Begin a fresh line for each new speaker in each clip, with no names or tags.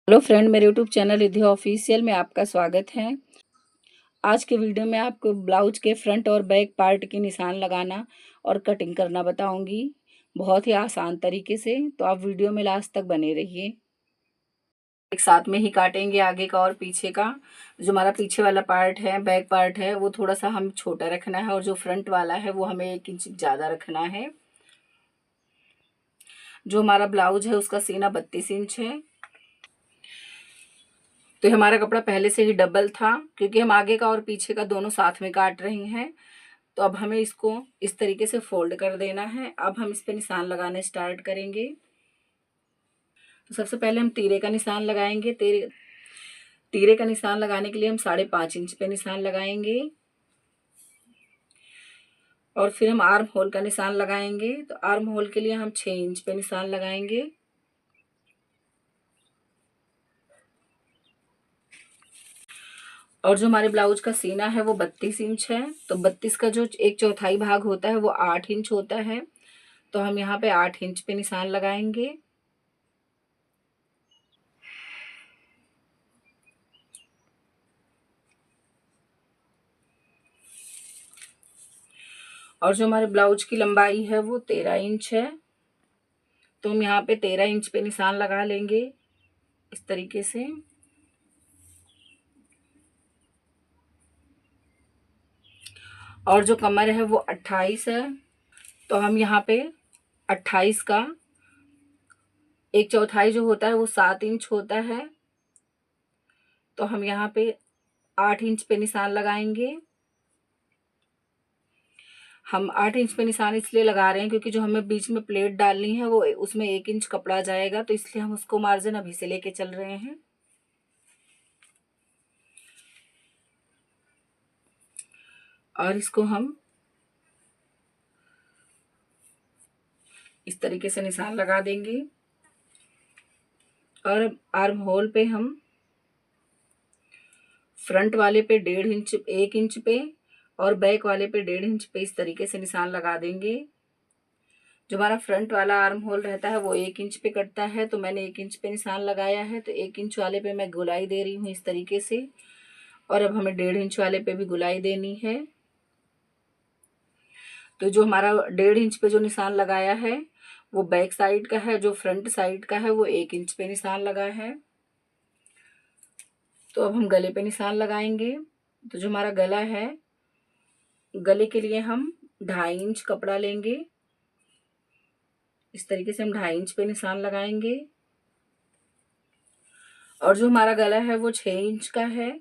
Hello friend, मेरे YouTube channel Riddhi official में आपका स्वागत है। आज के वीडियो में आपको ब्लाउज के फ्रंट और बैक पार्ट की निशान लगाना और कटिंग करना बताऊंगी, बहुत ही आसान तरीके से। तो आप वीडियो में लास्ट तक बने रहिए। एक साथ में ही काटेंगे आगे का और पीछे का। जो हमारा पीछे वाला पार्ट है, बैक पार्ट है, वो थोड़ा सा हम छोटा रखना है और जो फ्रंट वाला है वो हमें 1 इंच ज़्यादा रखना है। जो हमारा ब्लाउज है उसका सीना 32 इंच है। तो हमारा कपड़ा पहले से ही डबल था, क्योंकि हम आगे का और पीछे का दोनों साथ में काट रहे हैं। तो अब हमें इसको इस तरीके से फोल्ड कर देना है। अब हम इस पे निशान लगाने स्टार्ट करेंगे। तो सबसे पहले हम तीरे का निशान लगाएंगे। तीरे का निशान लगाने के लिए हम 5.5 इंच पे निशान लगाएंगे और फिर हम आर्म होल का निशान लगाएंगे। तो आर्म होल के लिए हम 6 इंच पे निशान लगाएंगे। और जो हमारे ब्लाउज का सीना है वो 32 इंच है। तो 32 का जो 1/4 भाग होता है वो 8 इंच होता है। तो हम यहाँ पे 8 इंच पे निशान लगाएंगे। और जो हमारे ब्लाउज की लंबाई है वो 13 इंच है। तो हम यहाँ पे 13 इंच पे निशान लगा लेंगे इस तरीके से। और जो कमर है वो 28 है। तो हम यहाँ पे 28 का 1/4 जो होता है वो 7 इंच होता है। तो हम यहाँ पे 8 इंच पे निशान लगाएंगे। हम 8 इंच पे निशान इसलिए लगा रहे हैं क्योंकि जो हमें बीच में प्लेट डालनी है वो उसमें 1 इंच कपड़ा जाएगा, तो इसलिए हम उसको मार्जिन अभी से लेके चल रहे हैं। और इसको हम इस तरीके से निशान लगा देंगे। और आर्म होल पे हम फ्रंट वाले पे 1.5 इंच 1 इंच पे और बैक वाले पे 1.5 इंच पे इस तरीके से निशान लगा देंगे। जो हमारा फ्रंट वाला आर्म होल रहता है वो 1 इंच पे कटता है, तो मैंने 1 इंच पे निशान लगाया है। तो 1 इंच वाले पे मैं गोलाई दे रही हूँ इस तरीके से। और अब हमें 1.5 इंच वाले पे भी गोलाई देनी है। तो जो हमारा 1.5 इंच पे जो निशान लगाया है वो बैक साइड का है, जो फ्रंट साइड का है वो 1 इंच पे निशान लगा है। तो अब हम गले पे निशान लगाएंगे। तो जो हमारा गला है, गले के लिए हम 2.5 इंच कपड़ा लेंगे। इस तरीके से हम 2.5 इंच पे निशान लगाएंगे। और जो हमारा गला है वो 6 इंच का है।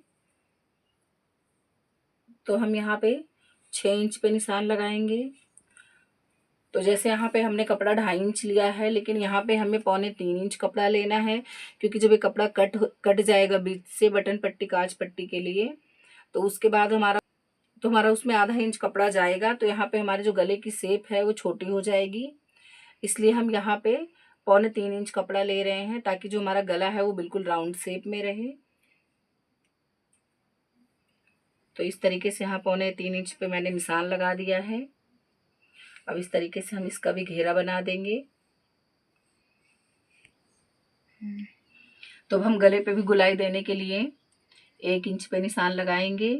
तो हम यहाँ पे 6 इंच पे निशान लगाएंगे। तो जैसे यहाँ पे हमने कपड़ा 2.5 इंच लिया है, लेकिन यहाँ पे हमें 3.25 इंच कपड़ा लेना है, क्योंकि जब ये कपड़ा कट जाएगा बीच से बटन पट्टी काज पट्टी के लिए, तो उसके बाद हमारा उसमें आधा इंच कपड़ा जाएगा। तो यहाँ पे हमारे जो गले की शेप है वो छोटी हो जाएगी। इसलिए हम यहाँ पे 3.25 इंच कपड़ा ले रहे हैं, ताकि जो हमारा गला है वो बिल्कुल राउंड शेप में रहे। तो इस तरीके से यहाँ 3.25 इंच पे मैंने निशान लगा दिया है। अब इस तरीके से हम इसका भी घेरा बना देंगे। तो अब हम गले पे भी गुलाई देने के लिए 1 इंच पे निशान लगाएंगे।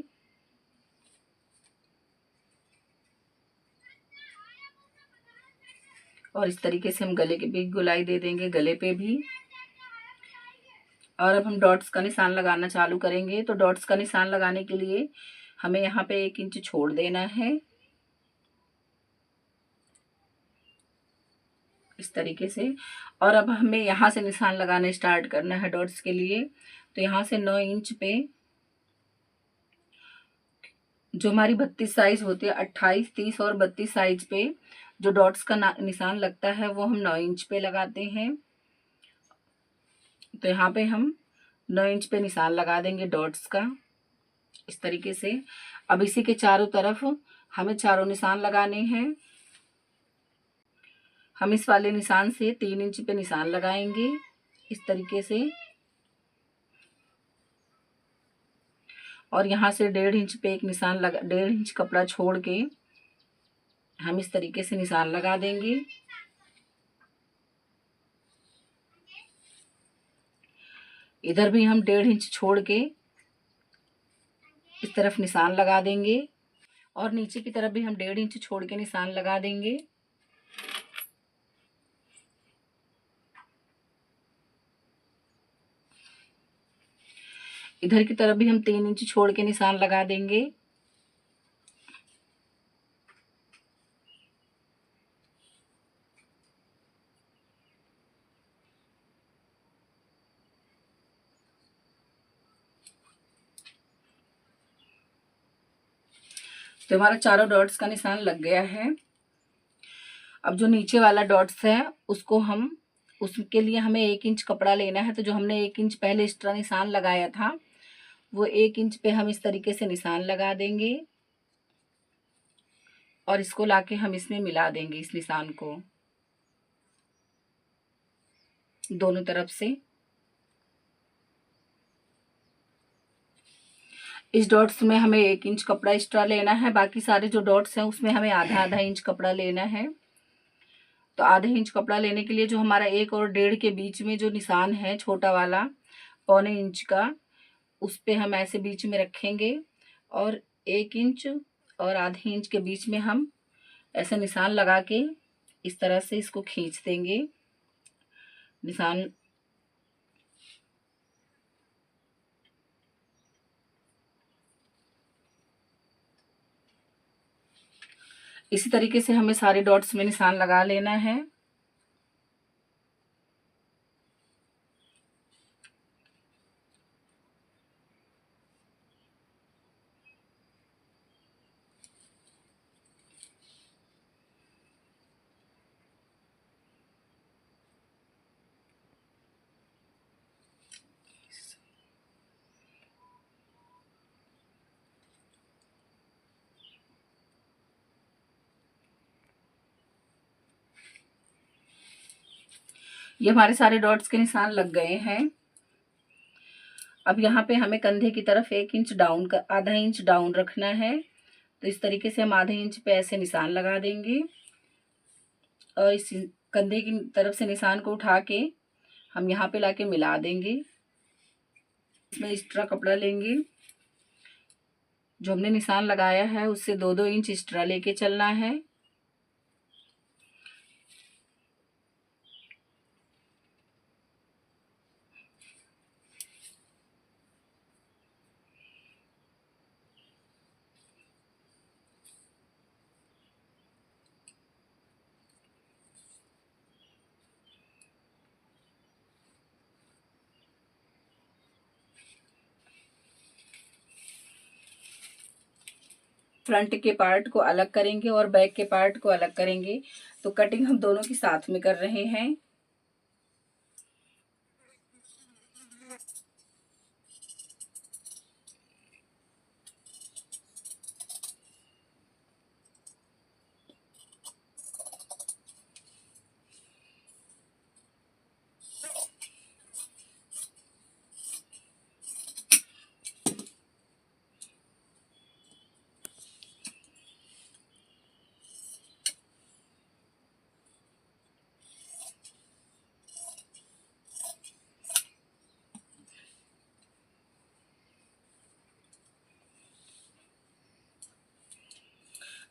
और इस तरीके से हम गले के भी गुलाई दे देंगे, गले पे भी। और अब हम डॉट्स का निशान लगाना चालू करेंगे। तो डॉट्स का निशान लगाने के लिए हमें यहाँ पे 1 इंच छोड़ देना है इस तरीके से। और अब हमें यहाँ से निशान लगाने स्टार्ट करना है डॉट्स के लिए। तो यहाँ से 9 इंच पे जो हमारी 32 साइज होती है, 28, 30 और 32 साइज पे जो डॉट्स का निशान लगता है वो हम 9 इंच पे लगाते हैं। तो यहाँ पे हम 9 इंच पे निशान लगा देंगे डॉट्स का इस तरीके से। अब इसी के चारों तरफ हमें चारों निशान लगाने हैं। हम इस वाले निशान से 3 इंच पे निशान लगाएंगे इस तरीके से। और यहाँ से 1.5 इंच पे एक निशान लगा, 1.5 इंच कपड़ा छोड़ के हम इस तरीके से निशान लगा देंगे। इधर भी हम 1.5 इंच छोड़ के इस तरफ निशान लगा देंगे और नीचे की तरफ भी हम 1.5 इंच छोड़ के निशान लगा देंगे। इधर की तरफ भी हम 3 इंच छोड़ के निशान लगा देंगे। तो हमारा चारों डॉट्स का निशान लग गया है। अब जो नीचे वाला डॉट्स है उसके लिए हमें 1 इंच कपड़ा लेना है। तो जो हमने 1 इंच पहले एक्स्ट्रा निशान लगाया था वो 1 इंच पे हम इस तरीके से निशान लगा देंगे और इसको लाके हम इसमें मिला देंगे, इस निशान को दोनों तरफ से। इस डॉट्स में हमें 1 इंच कपड़ा एक्स्ट्रा लेना है, बाकी सारे जो डॉट्स हैं उसमें हमें आधा आधा इंच कपड़ा लेना है। तो आधे इंच कपड़ा लेने के लिए जो हमारा 1 और 1.5 के बीच में जो निशान है छोटा वाला 1.25 इंच का, उस पे हम ऐसे बीच में रखेंगे और 1 इंच और आधे इंच के बीच में हम ऐसे निशान लगा के इस तरह से इसको खींच देंगे। निशान इसी तरीके से हमें सारे डॉट्स में निशान लगा लेना है। ये हमारे सारे डॉट्स के निशान लग गए हैं। अब यहाँ पे हमें कंधे की तरफ 1 इंच डाउन का आधा इंच डाउन रखना है। तो इस तरीके से हम आधे इंच पे ऐसे निशान लगा देंगे और इस कंधे की तरफ से निशान को उठा के हम यहाँ पे लाके मिला देंगे। इसमें एक्स्ट्रा कपड़ा लेंगे, जो हमने निशान लगाया है उससे 2-2 इंच एक्स्ट्रा लेके चलना है। फ्रंट के पार्ट को अलग करेंगे और बैक के पार्ट को अलग करेंगे। तो कटिंग हम दोनों की साथ में कर रहे हैं।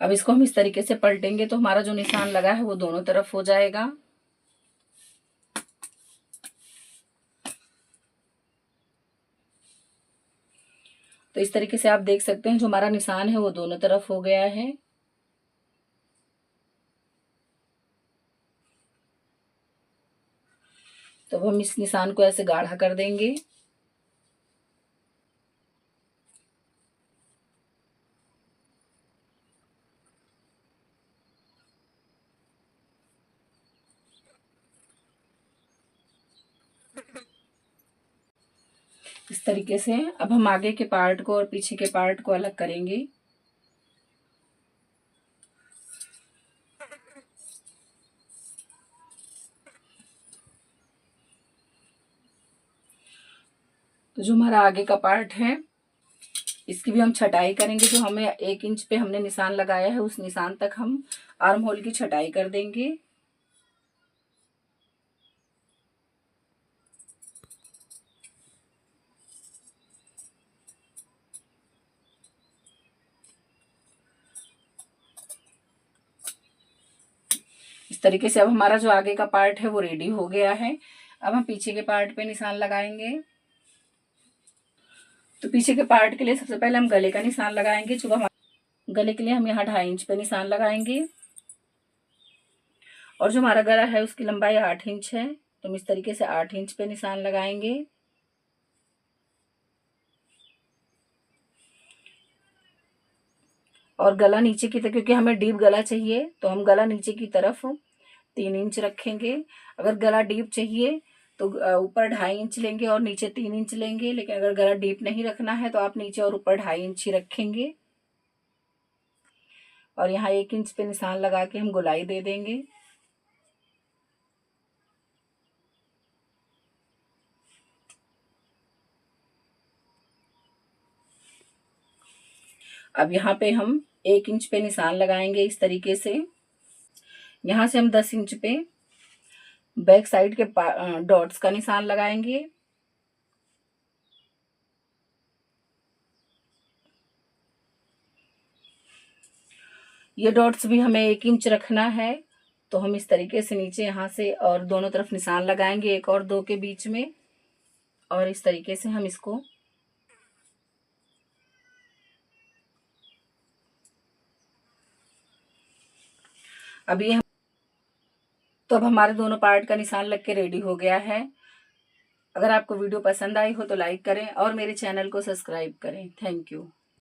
अब इसको हम इस तरीके से पलटेंगे तो हमारा जो निशान लगा है वो दोनों तरफ हो जाएगा। तो इस तरीके से आप देख सकते हैं जो हमारा निशान है वो दोनों तरफ हो गया है। तो अब हम इस निशान को ऐसे गाढ़ा कर देंगे। इस तरीके से अब हम आगे के पार्ट को और पीछे के पार्ट को अलग करेंगे। तो जो हमारा आगे का पार्ट है इसकी भी हम छटाई करेंगे। जो हमें 1 इंच पे हमने निशान लगाया है उस निशान तक हम आर्म होल की छटाई कर देंगे। इस तरीके से अब हमारा जो आगे का पार्ट है वो रेडी हो गया है। अब हम पीछे के पार्ट पे निशान लगाएंगे। तो पीछे के पार्ट के लिए सबसे पहले हम गले का निशान लगाएंगे। जो गले के लिए हम यहाँ 2.5 इंच पे निशान लगाएंगे और जो हमारा गला है उसकी लंबाई 8 इंच है, तो हम इस तरीके से 8 इंच पे निशान लगाएंगे। और गला नीचे की तरफ, क्योंकि हमें डीप गला चाहिए, तो हम गला नीचे की तरफ 3 इंच रखेंगे। अगर गला डीप चाहिए तो ऊपर 2.5 इंच लेंगे और नीचे 3 इंच लेंगे। लेकिन अगर गला डीप नहीं रखना है तो आप नीचे और ऊपर 2.5 इंच ही रखेंगे। और यहाँ 1 इंच पे निशान लगा के हम गोलाई दे देंगे। अब यहाँ पे हम 1 इंच पे निशान लगाएंगे इस तरीके से। यहाँ से हम 10 इंच पे बैक साइड के डॉट्स का निशान लगाएंगे। ये डॉट्स भी हमें 1 इंच रखना है, तो हम इस तरीके से नीचे यहाँ से और दोनों तरफ निशान लगाएंगे, 1 और 2 के बीच में। और इस तरीके से हम इसको अभी हम तो अब हमारे दोनों पार्ट का निशान लग के रेडी हो गया है। अगर आपको वीडियो पसंद आई हो तो लाइक करें और मेरे चैनल को सब्सक्राइब करें। Thank you.